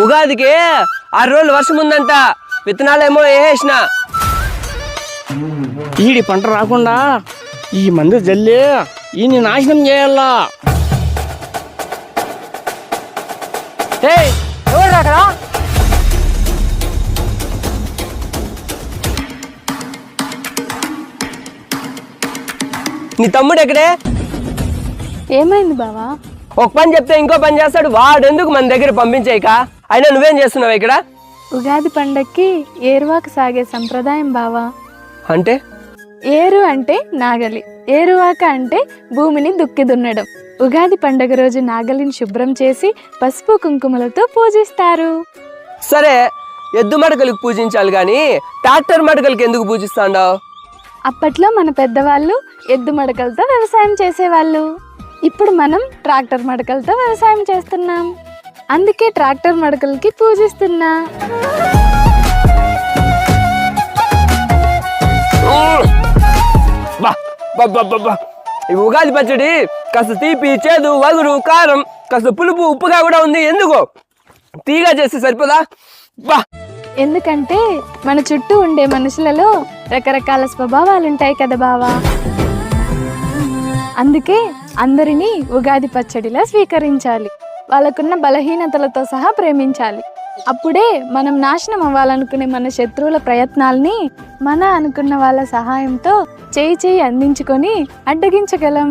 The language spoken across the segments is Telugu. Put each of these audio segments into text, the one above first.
ఉగాదికి 6 రోజులు వర్షం ఉందంట. విత్తనాలేమో వేసేసిన. ఈడి పంట రాకుండా ఈ మందు జల్లి ఈయన్ని నాశనం చేయాలా. ఎవరు అక్కడ? నీ తమ్ముడు ఎక్కడే? ఏమైంది బావా? ఒక పని చెప్తే ఇంకో పని చేస్తాడు. వాడెందుకు మన దగ్గర పంపించేయక? అయినా నువ్వేం చేస్తున్నావు ఇక్కడ? ఉగాది పండక్కి ఏరువాక సాగే సంప్రదాయం బావా. అంటే? ఏరు అంటే నాగలి, ఏరువాక అంటే భూమిని దుక్కి దున్నడం. ఉగాది పండగ రోజు నాగలిని శుభ్రం చేసి పసుపు కుంకుమలతో పూజిస్తారు. సరే, ఎద్దు మడకలకు పూజించాలి కానీ ట్రాక్టర్ మడకలకి ఎందుకు పూజిస్తాండావు? అప్పట్లో మన పెద్దవాళ్ళు ఎద్దు మడకలతో వ్యవసాయం చేసేవాళ్ళు. ఇప్పుడు మనం ట్రాక్టర్ మడకలతో వ్యవసాయం చేస్తున్నాం. అందుకే ట్రాక్టర్ మడకలకి పూజిస్తున్నా. ఈ ఉగాది పచ్చడి కాస్త తీపి, చేదు, వగురు, కారం, కాస్త పులుపు, ఉప్పుగా కూడా ఉంది. ఎందుకు తీగా చేస్తే సరిపోదా? బా ఎందుకంటే మన చుట్టూ ఉండే మనుషులలో రకరకాల స్వభావాలు ఉంటాయి కదా బావా. అందుకే అందరినీ ఉగాది పచ్చడిలా స్వీకరించాలి. వాళ్ళకున్న బలహీనతలతో సహా ప్రేమించాలి. అప్పుడే మనం నాశనం అవ్వాలనుకునే మన శత్రువుల ప్రయత్నాల్ని మన అనుకున్న వాళ్ళ సహాయంతో చేయి అందించుకొని అడ్డగించగలం.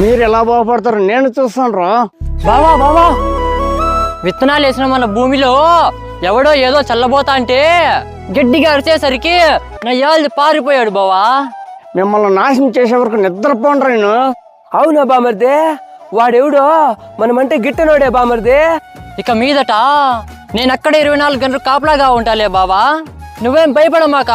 మీరు ఎలా బాగుపడతారు నేను చూస్తాను రా. బావా విత్తనాలు వేసిన మన భూమిలో ఎవడో ఏదో చల్లబోతా అంటే గడ్డిగా అరిచేసరికి నయ్యాలు పారిపోయాడు బావా. మిమ్మల్ని నాశనం చేసే వరకు నిద్రపోండ్రా నేను. అవునా బామర్దే? వాడెవడో మనమంటే గిట్టనోడే బామర్దే. ఇక మీదట నేను అక్కడ 24 గంటలు కాపలాగా ఉంటాలే బావా, నువ్వేం భయపడమాక.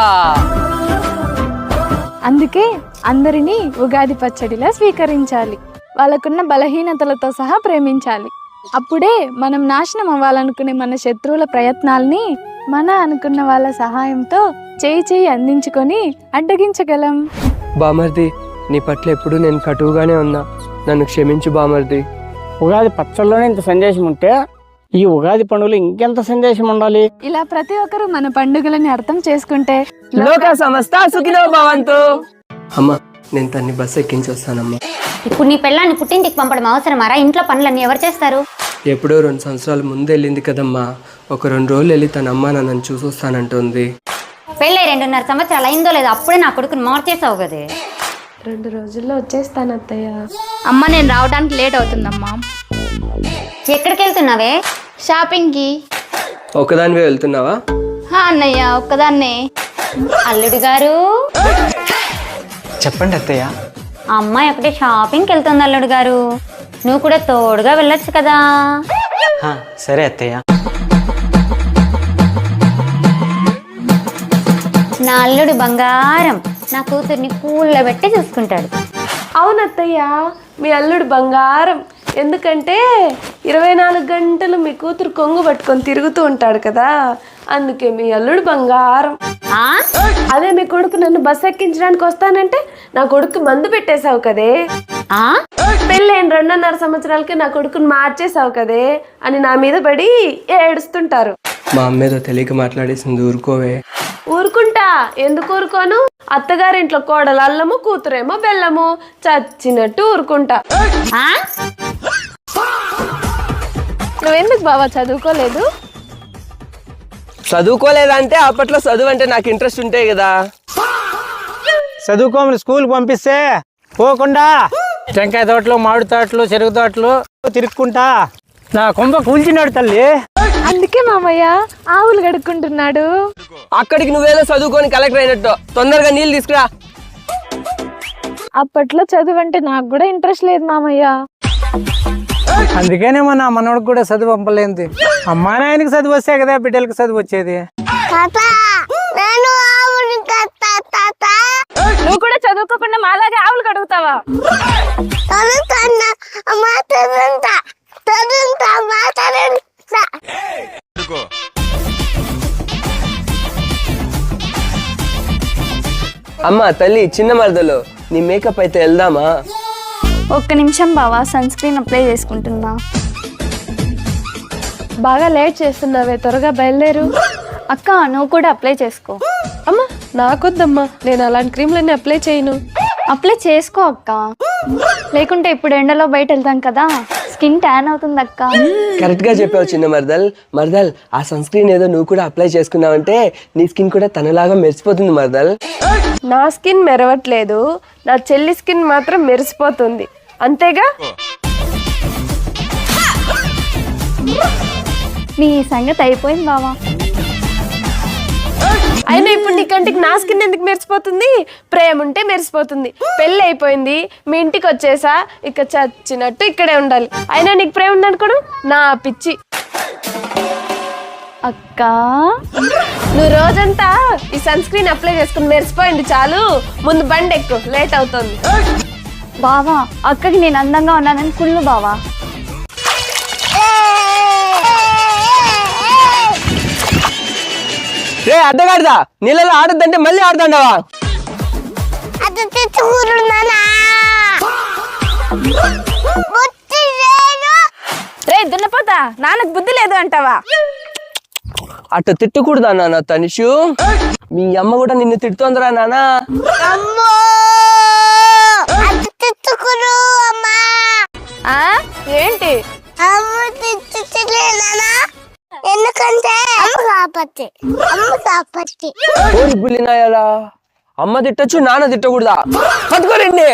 అందుకే అందరినీ ఉగాది పచ్చడిలా స్వీకరించాలి. వాళ్ళకున్న బలహీనతలతో సహా ప్రేమించాలి. అప్పుడే మనం నాశనం అవ్వాలనుకునే మన శత్రువుల ప్రయత్నాల్ని మన అనుకున్న వాళ్ళ సహాయంతో చేయి అందించుకొని అడ్డగించగలం. బామర్ది, నీ పట్ల ఎప్పుడు నేను కటువుగానే ఉన్నా. నన్ను క్షమించు బామర్ది. ఉగాది పచ్చళ్ళలోనే ఇంత సందేశం ఉంటే ఈ ఉగాది పండుగలో ఇంకెంత సందేశం ఉండాలి. ఇలా ప్రతి ఒక్కరూ మన పండుగలని అర్థం చేసుకుంటే లోక సమస్త సుఖినో భవంతు. అమ్మా, నేను తన్ని బస్సు ఎక్కించి వస్తానమ్మా. ఇప్పుడు నీ పెళ్ళాన్ని పుట్టింటికి పంపడం అవసరమారా? ఇంట్లో పనులన్నీ ఎవరు చేస్తారు? ఎప్పుడో 2 సంవత్సరాల ముందు వెళ్ళింది కదమ్మా. ఒక 2 రోజులు వెళ్ళి తన అమ్మ నన్ను చూసొస్తానంటుంది. పెళ్ళై 2.5 సంవత్సరాలు అయిందో లేదో అప్పుడే నా కొడుకుని మార్చేసావు కదే. 2 రోజుల్లో వచ్చేస్తాను అత్తయ్య. అమ్మ నేను రావడానికి లేట్ అవుతుందమ్మా. ఎక్కడికి వెళ్తున్నావే? షాపింగ్కి. ఒకదానివే వెళ్తున్నావా? అన్నయ్య ఒక్కదాన్నే. అల్లుడు గారు చెప్పండి అత్తయ్య. ఆ అమ్మాయి ఒకటే షాపింగ్కి వెళ్తుంది అల్లుడు గారు, నువ్వు కూడా తోడుగా వెళ్ళొచ్చు కదా. సరే అత్తయ్య. నా అల్లుడు బంగారం, నా కూతుర్ని పూల్లో పెట్టి చూసుకుంటాడు. అవునత్తయ్య, మీ అల్లుడు బంగారం. ఎందుకంటే 24 గంటలు మీ కూతురు కొంగు పట్టుకొని తిరుగుతూ ఉంటాడు కదా, అందుకే మీ అల్లుడు బంగారం. అదే మీ కొడుకు నన్ను బస్సు ఎక్కించడానికి వస్తానంటే నా కొడుకు మందు పెట్టేశావు కదే. పెళ్ళైన 2.5 సంవత్సరాలకి నా కొడుకుని మార్చేసావు కదే అని నా మీద పడి ఏడుస్తుంటారు. మా అమ్మేదో తెలియక మాట్లాడేసింది, ఊరుకోవే. ఊరుకుంటా, ఎందుకు ఊరుకోను? అత్తగారింట్లో కోడలు అల్లము, కూతురేమో బెల్లము, చచ్చినట్టు ఊరుకుంటా. నువ్వెందుకు బావా చదువుకోలేదు? చదువుకోలేదంటే అప్పట్లో చదువు అంటే నాకు ఇంట్రెస్ట్ ఉంటాయి కదా. చదువుకోమని స్కూల్కి పంపిస్తే పోకుండా టెంకాయ తోటలు, మామిడి తోటలు, చెరుకు తోటలు తిరుక్కుంటా నా కొంప కూల్చినాడు తల్లి. అందుకే మామయ్య ఆవులు గడుక్కుంటున్నాడు. అక్కడికి నువ్వేదో చదువుకొని కలెక్టర్ అయినట్టు. తొందరగా నీళ్ళు తీసుకురా. అప్పట్లో చదువు అంటే నాకు కూడా ఇంట్రెస్ట్ లేదు మామయ్య. అందుకేనేమో నా మనోడికి కూడా చదువు పంపలేదు. అమ్మా నాయనకి చదువు వస్తే కదా బిడ్డలకి చదువు వచ్చేది. నువ్వు కూడా చదువుకోకుండా మాలాగే ఆవులు కడుగుతావా? అమ్మా తల్లి, చిన్న మరదలు, నీ మేకప్ అయితే వెళ్దామా? ఒక్క నిమిషం బావా, సన్ స్క్రీన్ అప్లై చేసుకుంటున్నా. బాగా లేట్ చేస్తున్నావే, త్వరగా బయలుదేరు. అక్క నువ్వు కూడా అప్లై చేసుకో. అమ్మా నాకొద్దమ్మా, నేను అలాంటి క్రీమ్లన్నీ అప్లై చేయను. అప్లై చేసుకో అక్క, లేకుంటే ఇప్పుడు ఎండలో బయట వెళ్తాం కదా, స్కిన్ ట్యాన్ అవుతుంది అక్క. కరెక్ట్ గా చెప్పావు చిన్న మరదల్. మరదల్ ఆ సన్ స్క్రీన్ ఏదో నువ్వు కూడా అప్లై చేసుకున్నావంటే నీ స్కిన్ కూడా తనలాగా మెరిసిపోతుంది మరదల్. నా స్కిన్ మెరవట్లేదు, నా చెల్లి స్కిన్ మాత్రం మెరిసిపోతుంది, అంతేగా. నీ సంగతి అయిపోయింది బావా. అయినా ఇప్పుడు నీ కంటికి నా స్కిన్ ఎందుకు మెరిసిపోతుంది? ప్రేమ ఉంటే మెరిసిపోతుంది. పెళ్ళి అయిపోయింది, మీ ఇంటికి వచ్చేసా, ఇక చచ్చినట్టు ఇక్కడే ఉండాలి. అయినా నీకు ప్రేమ ఉందనుకోవడం నా పిచ్చి. అక్క నువ్వు రోజంతా ఈ సన్ స్క్రీన్ అప్లై చేసుకుని మెరిసిపోయింది చాలు, ముందు బండి ఎక్కు, లేట్ అవుతుంది. బావా అక్కకి నేను అందంగా ఉన్నానని కుళ్ళు బావా. రే అడ్డగాడిదా, నీళ్ళలో ఆడద్దంటే మళ్ళీ ఆడుతాండవా? రే దున్నపోతా, నాన్నకు బుద్ధి లేదు అంటావా? అట్ట తిట్టకూడదా నాన్న తనిషు, మీ అమ్మ కూడా నిన్ను తిడుతోందిరా నాన్న. ఏంటి? ఎందుకంటే అమ్మ కాబట్టి ఓరి బుల్లినాయాలా, అమ్మ తిట్టచ్చు నాన్న తిట్టకూడదా? పట్టుకోరండి.